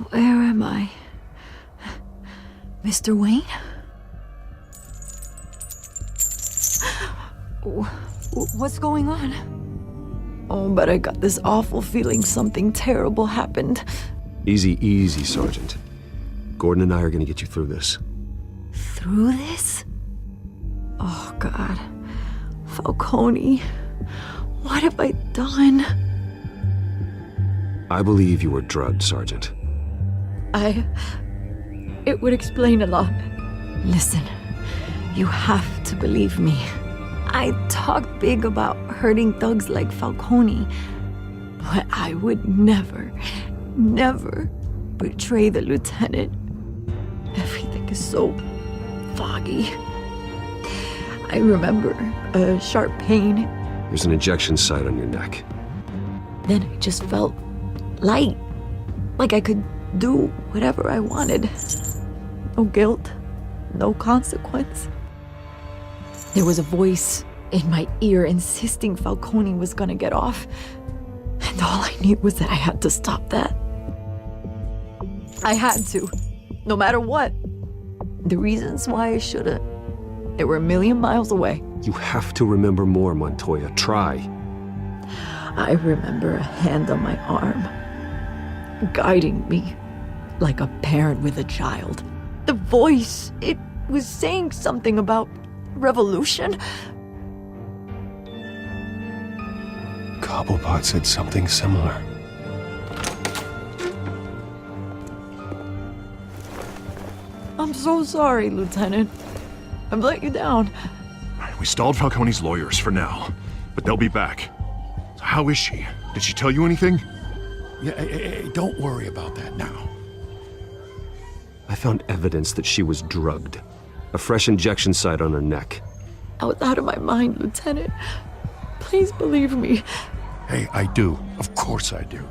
Where am I? Mr. Wayne? What's going on? Oh, but I got this awful feeling something terrible happened. Easy, easy, Sergeant. Gordon and I are gonna get you through this. Through this? Oh, God. Falcone. What have I done? I believe you were drugged, Sergeant. It would explain a lot. Listen, you have to believe me. I talk big about hurting thugs like Falcone, but I would never betray the lieutenant. Everything is so foggy. I remember a sharp pain. There's an injection site on your neck. Then I just felt light, like I could do whatever I wanted. No guilt, no consequence. There was a voice in my ear insisting Falcone was gonna get off, and all I knew was that I had to stop that. I had to, no matter what. The reasons why I shouldn't, they were a million miles away. You have to remember more, Montoya. Try. I remember a hand on my arm, guiding me like a parent with a child. The voice, it was saying something about revolution. Cobblepot said something similar. I'm so sorry, Lieutenant. I've let you down. We stalled Falcone's lawyers for now, but they'll be back. So how is she? Did she tell you anything? Yeah, hey, don't worry about that now. I found evidence that she was drugged. A fresh injection site on her neck. I was out of my mind, Lieutenant. Please believe me. Hey, I do. Of course I do.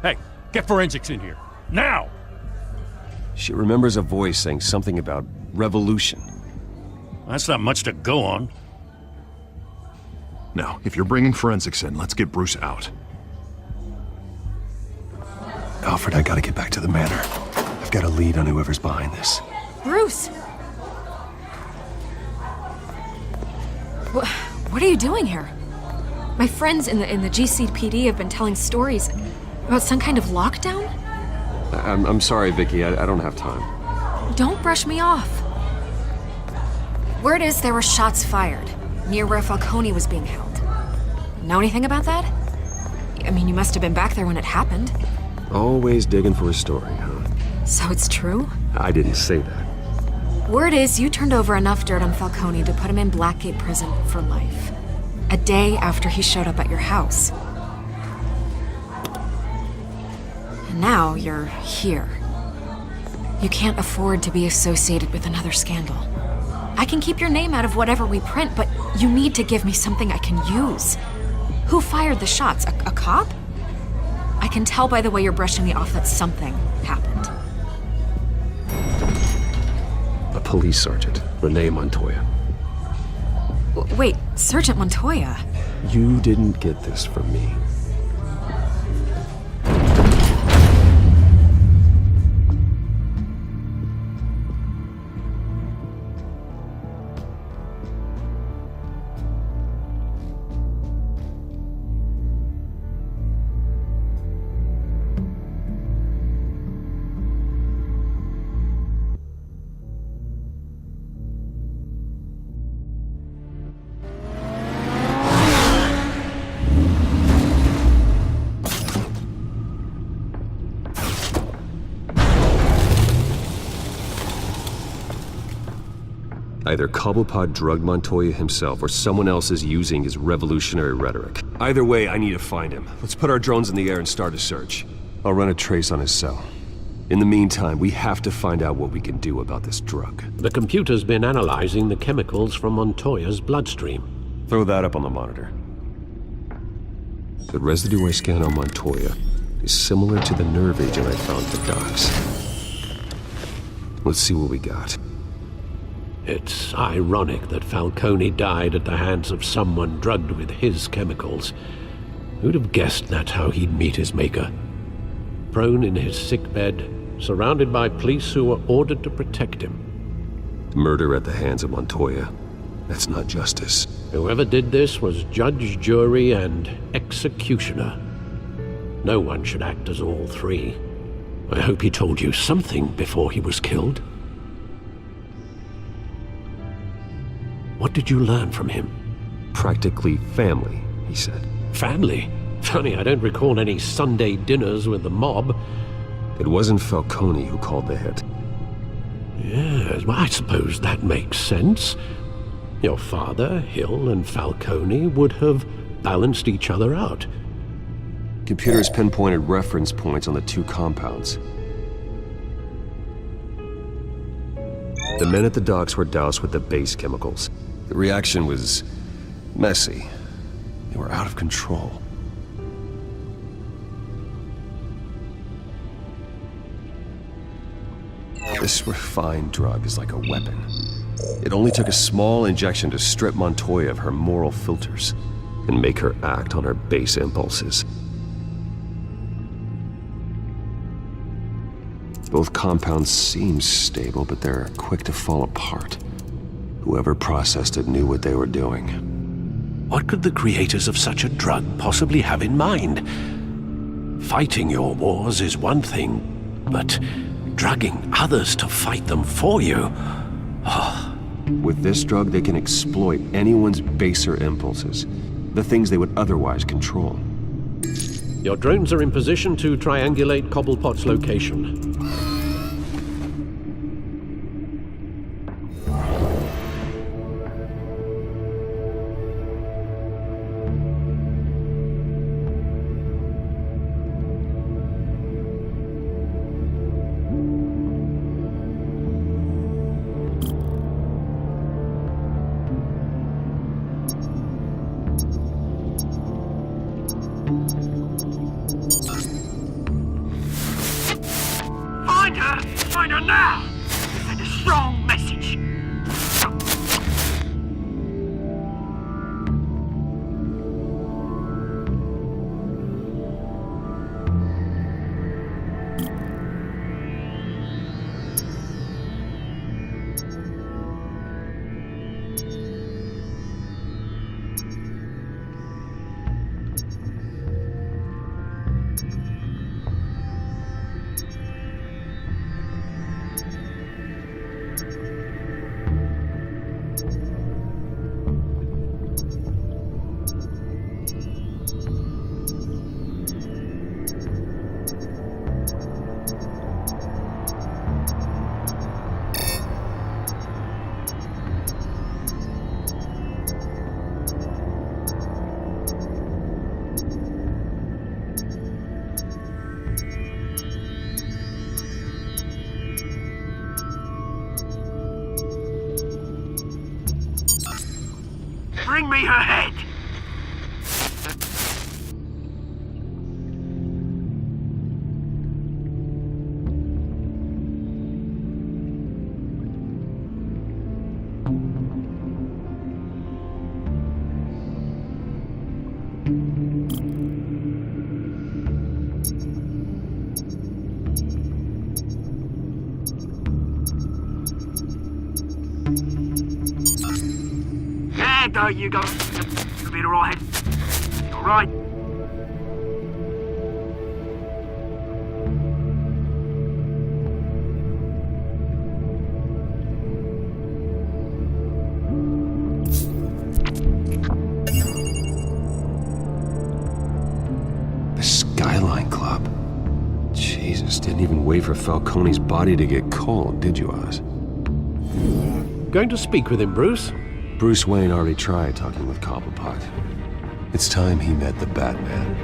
Hey, get forensics in here. Now! She remembers a voice saying something about revolution. That's not much to go on. Now, if you're bringing forensics in, let's get Bruce out. Alfred, I gotta get back to the manor. I've got a lead on whoever's behind this. Bruce! What are you doing here? My friends in the GCPD have been telling stories about some kind of lockdown? I'm sorry, Vicky. I don't have time. Don't brush me off. Word is there were shots fired near where Falcone was being held. Know anything about that? I mean, you must have been back there when it happened. Always digging for a story, huh? So it's true? I didn't say that. Word is you turned over enough dirt on Falcone to put him in Blackgate Prison for life. A day after he showed up at your house. And now you're here. You can't afford to be associated with another scandal. I can keep your name out of whatever we print, but you need to give me something I can use. Who fired the shots? A cop? I can tell by the way you're brushing me off that something happened. A police sergeant, Renee Montoya. Wait, Sergeant Montoya? You didn't get this from me. Either Cobblepot drugged Montoya himself, or someone else is using his revolutionary rhetoric. Either way, I need to find him. Let's put our drones in the air and start a search. I'll run a trace on his cell. In the meantime, we have to find out what we can do about this drug. The computer's been analyzing the chemicals from Montoya's bloodstream. Throw that up on the monitor. The residue I scan on Montoya is similar to the nerve agent I found at the docks. Let's see what we got. It's ironic that Falcone died at the hands of someone drugged with his chemicals. Who'd have guessed that's how he'd meet his maker? prone in his sickbed, surrounded by police who were ordered to protect him. Murder at the hands of Montoya. That's not justice. Whoever did this was judge, jury, and executioner. No one should act as all three. I hope he told you something before he was killed. What did you learn from him? Practically family, he said. Family? Funny, I don't recall any Sunday dinners with the mob. It wasn't Falcone who called the hit. Yes, well, I suppose that makes sense. Your father, Hill, and Falcone would have balanced each other out. Computers pinpointed reference points on the two compounds. The men at the docks were doused with the base chemicals. The reaction was messy. They were out of control. This refined drug is like a weapon. It only took a small injection to strip Montoya of her moral filters and make her act on her base impulses. Both compounds seem stable, but they're quick to fall apart. Whoever processed it knew what they were doing. What could the creators of such a drug possibly have in mind? Fighting your wars is one thing, but drugging others to fight them for you? Oh. With this drug, they can exploit anyone's baser impulses, the things they would otherwise control. Your drones are in position to triangulate Cobblepot's location. Find her now! Send a strong message. Bring me her head! There you go. You'll be alright. Alright. The Skyline Club. Jesus, didn't even wait for Falcone's body to get cold, did you, Oz? Going to speak with him, Bruce? Bruce Wayne already tried talking with Cobblepot. It's time he met the Batman.